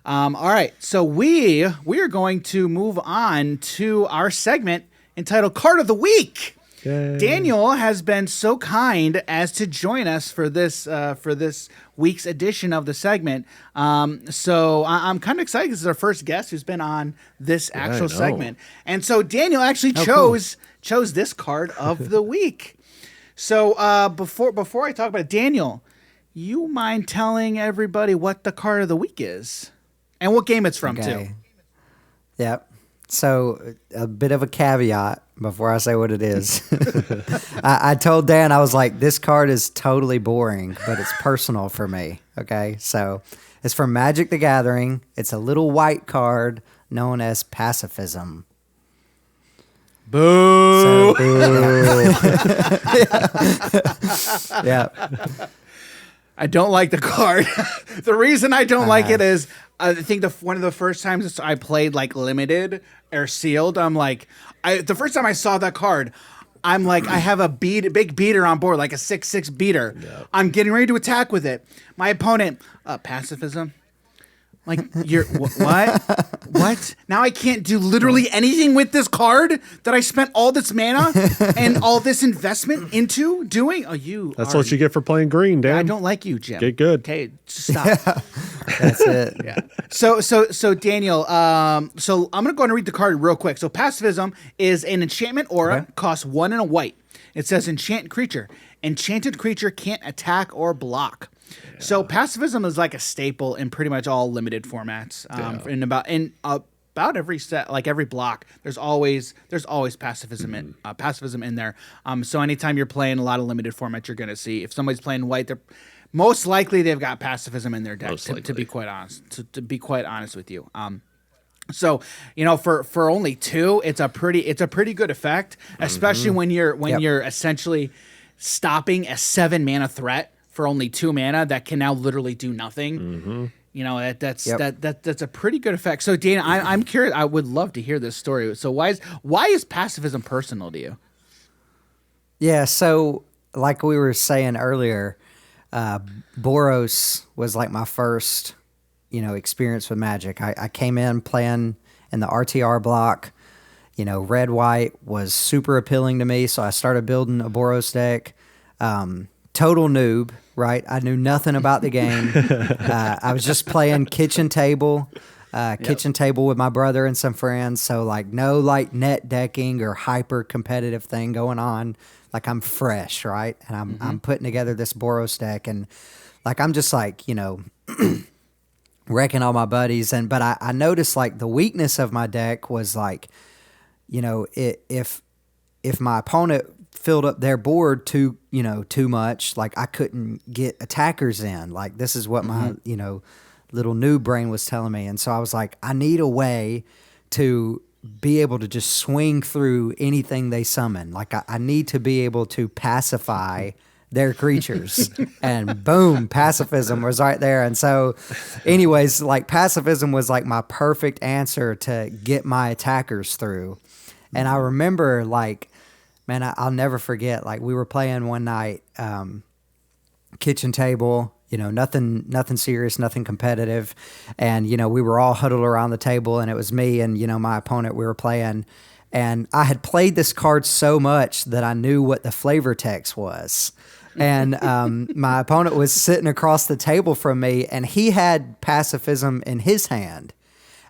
All right, so we are going to move on to our segment entitled Card of the Week. Yay. Daniel has been so kind as to join us for this week's edition of the segment. So I'm kind of excited. This is our first guest who's been on this actual segment, and so Daniel actually chose this card of the week. So before I talk about it, Daniel, you mind telling everybody what the card of the week is and what game it's from too? Yep. So a bit of a caveat before I say what it is. I told Dan, I was like, this card is totally boring, but it's personal for me. Okay. So it's from Magic the Gathering. It's a little white card known as Pacifism. Boo! Yeah. I don't like the card. The reason I don't like it is I think one of the first times I played like limited or sealed, I'm like, the first time I saw that card, I'm like, I have a big beater on board, like a 6/6 beater. Yep. I'm getting ready to attack with it. My opponent, Pacifism. Like, you're what? What? Now I can't do literally anything with this card that I spent all this mana and all this investment into doing? That's what you get for playing green, Dan. I don't like you, Jim. Get good. Okay, stop. Yeah, that's it. Yeah. So Daniel, so I'm going to go ahead and read the card real quick. So Pacifism is an enchantment aura, costs 1 and a white. It says enchant creature. Enchanted creature can't attack or block. Yeah. So Pacifism is like a staple in pretty much all limited formats. In about every set, like every block, there's always Pacifism in there. So anytime you're playing a lot of limited formats, you're going to see if somebody's playing white, they're most likely they've got Pacifism in their deck. To be quite honest, to be quite honest with you. So for only 2, it's a pretty good effect, especially when you're essentially stopping a 7 mana threat for only 2 mana that can now literally do nothing. That's a pretty good effect. So Dana, I'm curious. I would love to hear this story. So why is Pacifism personal to you? Yeah. So like we were saying earlier, Boros was like my first, experience with Magic. I came in playing in the RTR block. Red white was super appealing to me, so I started building a Boros deck. Total noob, right? I knew nothing about the game. I was just playing kitchen table with my brother and some friends. So like no like net decking or hyper competitive thing going on. Like I'm fresh, right? And I'm putting together this Boros deck, and like I'm just like wrecking all my buddies. But I noticed like the weakness of my deck was like, if my opponent filled up their board too much, like I couldn't get attackers in. Like this is what my, little new brain was telling me. And so I was like, I need a way to be able to just swing through anything they summon. Like I need to be able to pacify their creatures. And boom, Pacifism was right there. And so anyways, like Pacifism was like my perfect answer to get my attackers through. And I remember like, man, I'll never forget. Like we were playing one night, kitchen table, nothing serious, nothing competitive. And, we were all huddled around the table, and it was me and, my opponent we were playing. And I had played this card so much that I knew what the flavor text was. And my opponent was sitting across the table from me, and he had Pacifism in his hand.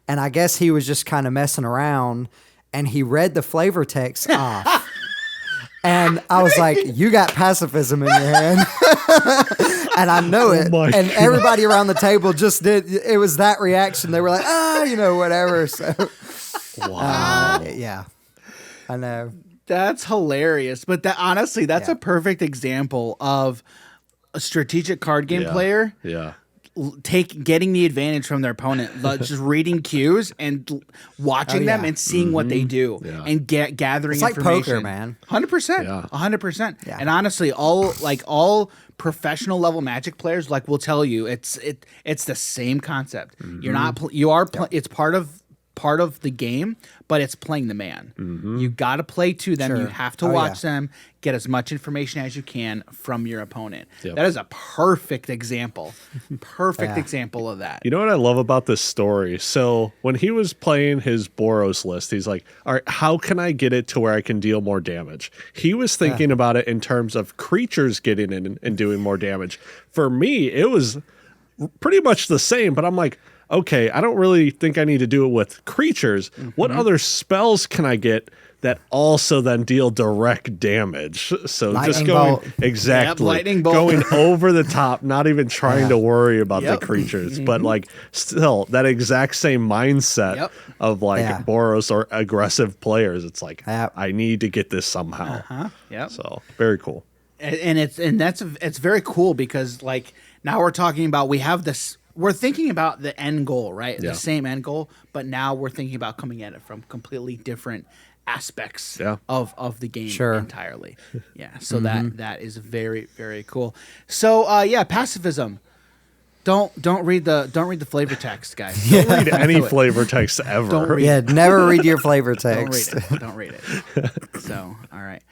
And I guess he was just kind of messing around, and he read the flavor text off. And I was like, you got Pacifism in your hand. And I know it. And everybody around the table just did. It was that reaction. They were like, whatever. So, yeah, I know. That's hilarious. But honestly, that's a perfect example of a strategic card game player. Yeah. Getting the advantage from their opponent, just reading cues and watching them and seeing what they do and gathering it's information. Like poker, man. 100%, 100%. Yeah. And honestly, all professional level Magic players will tell you it's the same concept. You're not it's part part of the game, but it's playing the man. You got to play to them. Sure. You have to Oh, watch yeah. them, get as much information as you can from your opponent. Yep. That is a perfect example. Perfect Yeah. example of that. You know what I love about this story? So when he was playing his Boros list, he's like, all right, how can I get it to where I can deal more damage? He was thinking about it in terms of creatures getting in and doing more damage. For me, it was pretty much the same, but I'm like, okay, I don't really think I need to do it with creatures. What other spells can I get that also then deal direct damage? So Lightning just going bolt. exactly, Yep, lightning bolt. going over the top, not even trying to worry about Yep. the creatures, but like still that exact same mindset Yep. of like Yeah. Boros or aggressive players. It's like Yep. I need to get this somehow. Yep. So very cool. And it's very cool because like now we're talking about we're thinking about the end goal, right? Yeah. The same end goal, but now we're thinking about coming at it from completely different aspects Yeah. of the game Sure. entirely. Yeah. So that is very, very cool. So pacifism. Don't read the flavor text, guys. Don't read any Do it. flavor text ever. Don't read Yeah, never read your flavor Don't read text. it. Don't read it. So, all right.